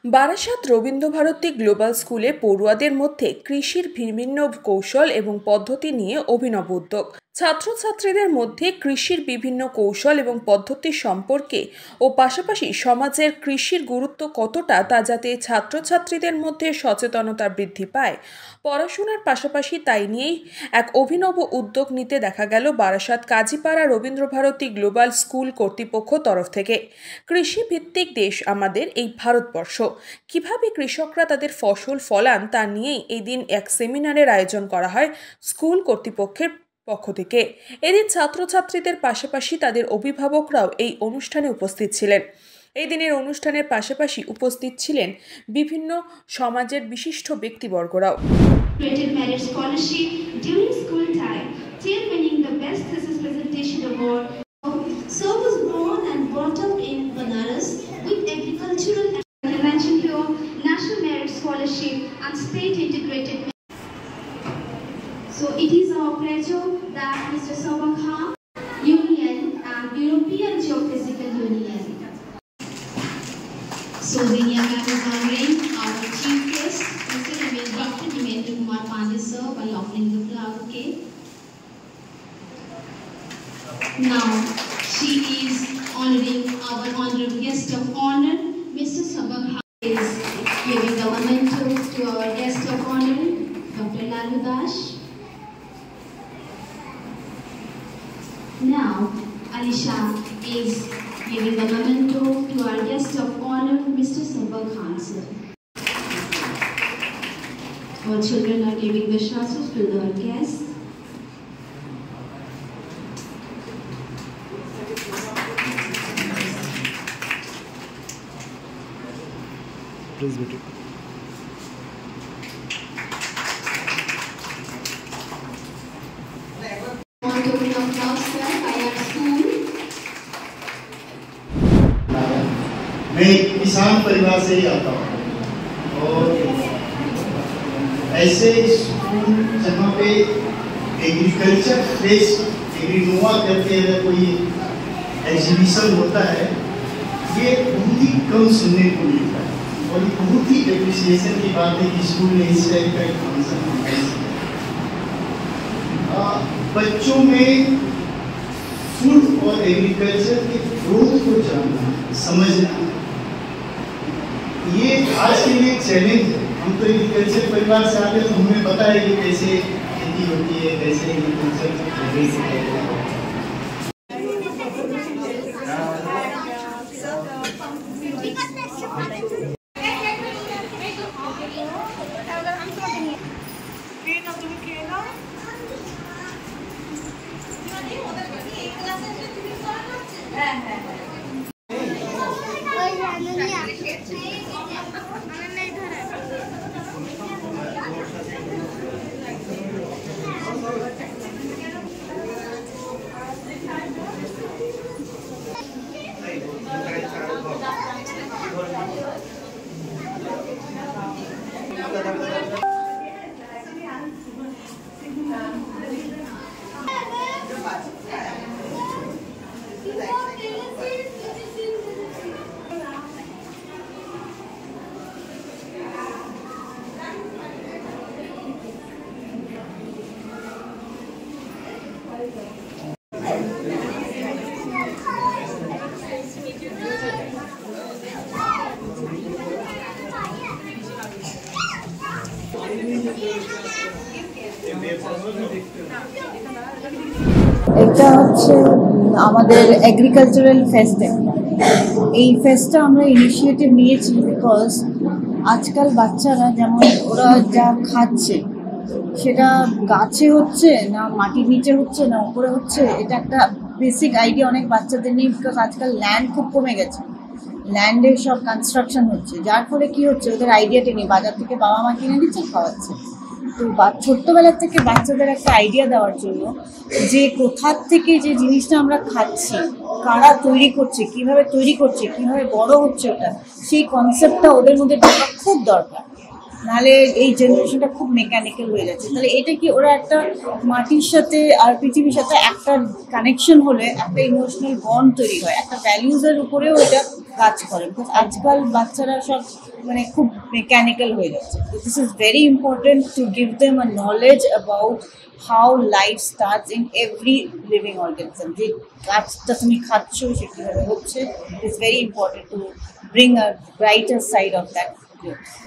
Barasat Rabindra Bharati global স্কুলে পড়ুয়াদের মধ্যে কৃষির বিভিন্ন কৌশল এবং পদ্ধতি নিয়ে অভিনব উদ্যোগ। ছাত্রছাত্রীদের মধ্যে কৃষির বিভিন্ন কৌশল এবং পদ্ধতি সম্পর্কে ও পাশাপাশি সমাজের কৃষির গুরুত্ব কতটা তা যাতে ছাত্রছাত্রীদের মধ্যে সচেতনতা বৃদ্ধি পায়, পড়াশোনার পাশাপাশি তাই নিয়েই এক অভিনব উদ্যোগ নিতে দেখা গেল বারাসাত কাজীপাড়া রবীন্দ্রভারতী গ্লোবাল স্কুল কর্তৃপক্ষ তরফ থেকে। কৃষি ভিত্তিক দেশ আমাদের এই ভারতবর্ষ, কিভাবে কৃষকরা তাদের ফসল ফলান তা নিয়েই এই দিন এক সেমিনারের আয়োজন করা হয় স্কুল কর্তৃপক্ষের পক্ষ থেকে। এদিন ছাত্রছাত্রীদের পাশাপাশি তাদের অভিভাবকরাও এই অনুষ্ঠানে উপস্থিত ছিলেন। এই দিনের অনুষ্ঠানের পাশাপাশি উপস্থিত ছিলেন বিভিন্ন সমাজের বিশিষ্ট ব্যক্তিবর্গরাও। So it is our pleasure that Mr. Sabah Khan Union and European Geophysical Union. So Zinia ma'am is honoring our chief guest, Mr. Dr. Hemendra Kumar Pandey sir, by offering the flower bouquet. Now she is honoring our honorable guest of honor, Mr. Sabah Khan is giving the memento to our guest of honor, Dr. Lalu Das. Now, Alisha is giving the memento to our guest of honor, Mr. Sabah Khan sir. Our children are giving the shastra to the guests. Please wait. मैं एक किसान परिवार से ही आता हूँ और ऐसे school जहाँ पे एग्रीकल्चर बेस्ड एग्रीनोवा करके अगर कोई एग्जीबिशन होता है, ये बहुत ही कम सुनने को मिलता है और ये बहुत ही एप्रिसिएशन की बात है कि स्कूल ने इस टाइप का एक फंक्शन ऑर्गेनाइज किया। बच्चों में फूड और एग्रीकल्चर के ग्रोथ को जानना, समझना, ये आज के लिए एक चैलेंज है। हम तो एग्रीकल्चर परिवार से आते हैं तो हमें पता है कि कैसे खेती होती है, कैसे एग्रीकल्चर এটা হচ্ছে আমাদের এগ্রিকালচারাল ফেস্ট। এই ফেস্টটা আমরা ইনিশিয়েটিভ নিয়েছি বিকজ আজকাল বাচ্চারা যেমন ওরা যা খাচ্ছে সেটা গাছে হচ্ছে না মাটির নিচে হচ্ছে না উপরে হচ্ছে, এটা একটা বেসিক আইডিয়া অনেক বাচ্চাদের নেই। বিকজ আজকাল ল্যান্ড খুব কমে গেছে, ল্যান্ডে সব কনস্ট্রাকশন হচ্ছে, যার ফলে কি হচ্ছে ওদের আইডিয়াটা নেই, বাজার থেকে বাবা মা কিনে দিচ্ছে খাওয়াচ্ছে। তো ছোট্টবেলার থেকে বাচ্চাদের একটা আইডিয়া দেওয়ার জন্য যে কোথার থেকে যে জিনিসটা আমরা খাচ্ছি, কারা তৈরি করছে, কিভাবে তৈরি করছে, কিভাবে বড় হচ্ছে ওটা, সেই কনসেপ্টটা ওদের মধ্যে ঢোকা খুব দরকার। নাহলে এই জেনারেশনটা খুব মেকানিক্যাল হয়ে যাচ্ছে। তাহলে এটা কি ওরা একটা মাটির সাথে আর পৃথিবীর সাথে একটা কানেকশন হলে একটা ইমোশনাল বন্ড তৈরি হয়, একটা ভ্যালিউজের উপরেও এটা কাজ করে। বিকজ আজকাল বাচ্চারা সব মানে খুব মেকানিক্যাল হয়ে যাচ্ছে। This is very important to give them a knowledge about how life starts in every living organism. যে কাজটা তুমি খাচ্ছ সে কীভাবে হচ্ছে, it's very important to bring a brighter side of that.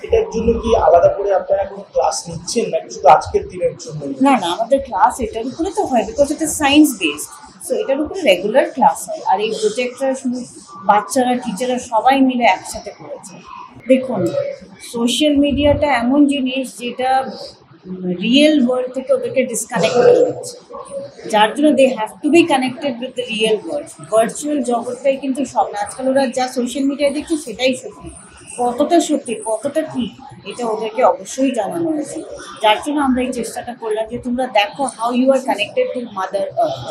এটার জন্য কি আলাদা করে আপনারা কোনো ক্লাস নিচ্ছেন নাকি শুধু আজকের দিনের জন্য? না, আমাদের ক্লাস এটার উপরে তো হয়, বিকজ এটা সায়েন্স বেসড। সো এটার উপরে রেগুলার ক্লাস হয়। আর এই প্রজেক্টটা শুধু বাচ্চারা, টিচাররা সবাই মিলে একসাথে করেছে। দেখুন, সোশ্যাল মিডিয়াটা এমন জিনিস যেটা রিয়েল ওয়ার্ল্ড থেকে ওদেরকে ডিসকানেক্ট করে দিচ্ছে, যার জন্য they have to be connected with the real world. Virtual জগৎটাই কিন্তু সব না। আজকাল ওরা যা সোশ্যাল মিডিয়ায় দেখছে সেটাই সত্যি। কতটা সত্যি কতটা ঠিক এটা ওদেরকে অবশ্যই জানানো হয়েছে। যার জন্য আমরা এই চেষ্টাটা করলাম যে তোমরা দেখো how you are connected to mother earth,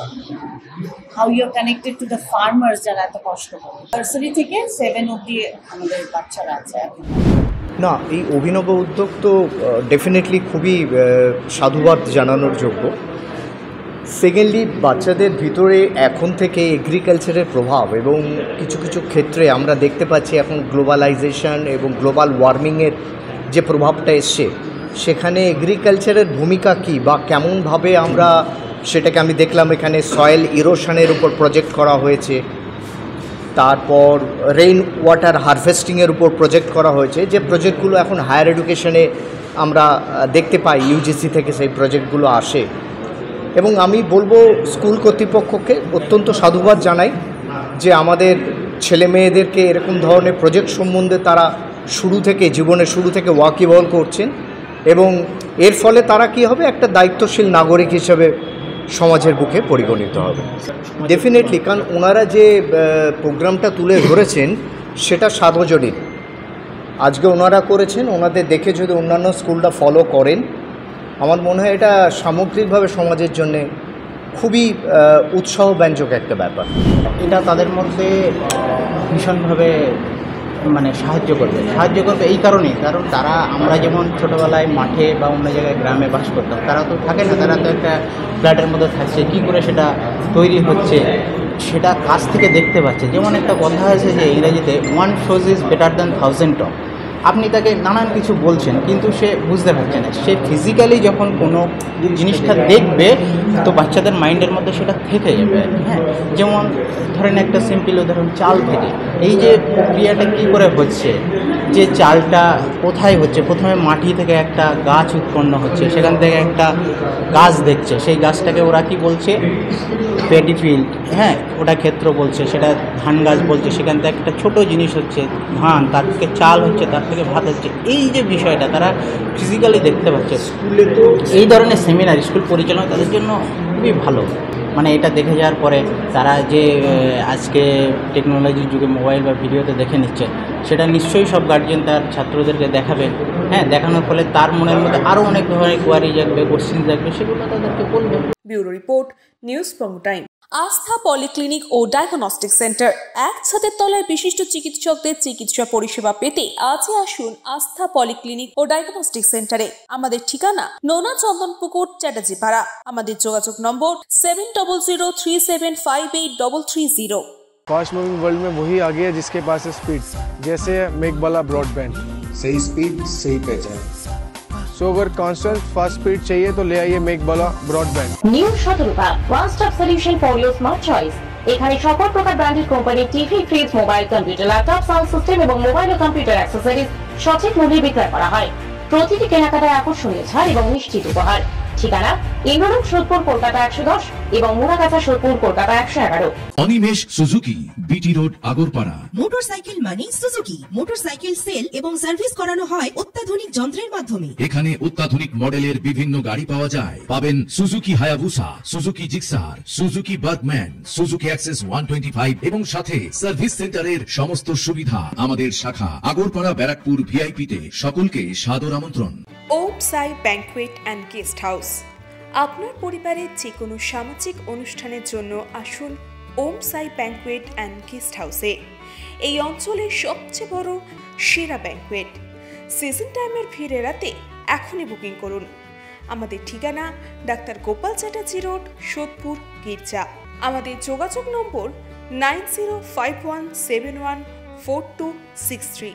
how you are connected to the farmers যারা এত কষ্ট করে। নার্সারি থেকে 7 অবধি আমাদের বাচ্চারা আছে এখন। না, এই অভিনব উদ্যোগ তো ডেফিনেটলি খুবই সাধুবাদ জানানোর যোগ্য। সেকেন্ডলি, বাচ্চাদের ভিতরে এখন থেকে এগ্রিকালচারের প্রভাব এবং কিছু কিছু ক্ষেত্রে আমরা দেখতে পাচ্ছি এখন গ্লোবালাইজেশন এবং গ্লোবাল ওয়ার্মিংয়ের যে প্রভাবটা এসছে, সেখানে এগ্রিকালচারের ভূমিকা কী বা কেমনভাবে আমরা সেটাকে, আমি দেখলাম এখানে সয়েল ইরোশনের উপর প্রজেক্ট করা হয়েছে, তারপর রেইন ওয়াটার হারভেস্টিংয়ের উপর প্রজেক্ট করা হয়েছে, যে প্রজেক্টগুলো এখন হায়ার এডুকেশনে আমরা দেখতে পাই, ইউজিসি থেকে সেই প্রজেক্টগুলো আসে। এবং আমি বলবো স্কুল কর্তৃপক্ষকে অত্যন্ত সাধুবাদ জানাই যে আমাদের ছেলে মেয়েদেরকে এরকম ধরনের প্রজেক্ট সম্বন্ধে তারা জীবনের শুরু থেকে ওয়াকিবহল করছেন, এবং এর ফলে তারা কি হবে, একটা দায়িত্বশীল নাগরিক হিসেবে সমাজের বুকে পরিগণিত হবে। ডেফিনেটলি, কারণ ওনারা যে প্রোগ্রামটা তুলে ধরেছেন সেটা সার্বজনীন। আজকে ওনারা করেছেন, ওনাদের দেখে যদি অন্যান্য স্কুলরা ফলো করেন, আমার মনে হয় এটা সামগ্রিকভাবে সমাজের জন্যে খুবই উৎসাহব্যঞ্জক একটা ব্যাপার। এটা তাদের মধ্যে ভীষণভাবে মানে সাহায্য করবে এই কারণেই, কারণ তারা, আমরা যেমন ছোটোবেলায় মাঠে বা অন্য জায়গায় গ্রামে বাস করতাম, তারা তো থাকে না, তারা তো একটা ফ্ল্যাটের মধ্যে থাকছে, কী করে সেটা তৈরি হচ্ছে সেটা কাছ থেকে দেখতে পাচ্ছে। যেমন একটা কথা আছে যে ইংরেজিতে, 1 shows is better than 1000 talk। আপনি তাকে নানান কিছু বলছেন কিন্তু সে বুঝতে পারছে না, সে ফিজিক্যালি যখন কোনো জিনিসটা দেখবে তো বাচ্চাদের মাইন্ডের মধ্যে সেটা থেকে যাবে। হ্যাঁ, যেমন ধরেন একটা সিম্পল উদাহরণ, চাল থেকে এই যে প্রক্রিয়াটা কী করে হচ্ছে, যে চালটা কোথায় হচ্ছে, প্রথমে মাটি থেকে একটা গাছ উৎপন্ন হচ্ছে, সেখান থেকে একটা গাছ দেখছে, সেই গাছটাকে ওরা কি বলছে, প্যাডি ফিল্ড, হ্যাঁ ওটা ক্ষেত্র বলছে, সেটা ধান গাছ বলছে, সেখান থেকে একটা ছোট জিনিস হচ্ছে ধান, তার থেকে চাল হচ্ছে, তার থেকে ভাত হচ্ছে। এই যে বিষয়টা তারা ফিজিক্যালি দেখতে পাচ্ছে। স্কুলে তো এই ধরনের সেমিনার, স্কুল পরিচালনা তাদের জন্য খুবই ভালো। মানে এটা দেখে যাওয়ার পরে তারা যে আজকে টেকনোলজির যুগে মোবাইল বা ভিডিওতে দেখে নিচ্ছে, সেটা নিশ্চয়ই সব গার্জিয়ান তার ছাত্রদেরকে দেখাবে। হ্যাঁ, দেখানোর ফলে তার মনের মধ্যে আরও অনেক ধরনের কোয়ারি জাগবে, কোশ্চেন জাগবে, সেগুলো তাদেরকে বলবে। ব্যুরো রিপোর্ট, নিউজ পঙ্গ টাইম। আস্থা পলিক্লিনিক ও ডায়াগনস্টিক সেন্টার, এক ছাদের তলায় বিশিষ্ট চিকিৎসকদের চিকিৎসা পরিষেবা পেতে আজই আসুন আস্থা পলিক্লিনিক ও ডায়াগনস্টিক সেন্টারে। আমাদের ঠিকানা নোনা চন্দনপুকুর, চ্যাটার্জিপাড়া। আমাদের যোগাযোগ নম্বর 7003758330। फास्ट मूविंग वर्ल्ड में वही आगे है जिसके पास है स्पीड, जैसे मेघबाला ब्रॉडबैंड। सही स्पीड सही पहचान। सो अगर कांस्टेंट फास्ट स्पीड चाहिए तो ले आइए Meghbala broadband. New Shatarupa one stop solution for your smart choice. এখানে সকল প্রকার ব্র্যান্ডেড কোম্পানির TV, fridge, mobile, computer, laptop, sound system এবং মোবাইল ও কম্পিউটার অ্যাক্সেসরিজ সঠিক মূল্যে বিক্রয় করা হয়। প্রতিটি কেনাকাটায় আকর্ষণীয় ছাড় এবং নিশ্চিত উপহার। ঠিকানা ইন্দ্রলোক, সোদপুর, কলকাতা 110 এবং Murakacha, Sodepur, Kolkata 111। Animesh Suzuki, BT road, Agarpara. Motorcycle মানে সুজুকি। মোটরসাইকেল সেল এবং সার্ভিস করানো হয় অত্যাধুনিক যন্ত্রের মাধ্যমে। এখানে অত্যাধুনিক মডেলের বিভিন্ন গাড়ি পাওয়া যায়। পাবেন Suzuki Hayabusa, Suzuki Gixxer, Suzuki Bergman, Suzuki access 125 এবং সাথে সার্ভিস সেন্টারের সমস্ত সুবিধা। আমাদের শাখা আগরপাড়া, ব্যারাকপুর ভিআইপি তে। সকলকে সাদর আমন্ত্রণ। ওম সাই ব্যাংকুয়েট অ্যান্ড গেস্ট হাউস। আপনার পরিবারের যে কোনো সামাজিক অনুষ্ঠানের জন্য আসুন ওম সাই ব্যাংকুয়েট অ্যান্ড গেস্ট হাউসে। এই অঞ্চলের সবচেয়ে বড় সেরা ব্যাংকুয়েট। সিজন টাইমের ভিড় এড়াতে এখনই বুকিং করুন। আমাদের ঠিকানা ডাক্তার গোপাল চ্যাটার্জি রোড, সোদপুর, গির্জা। আমাদের যোগাযোগ নম্বর 9051714263।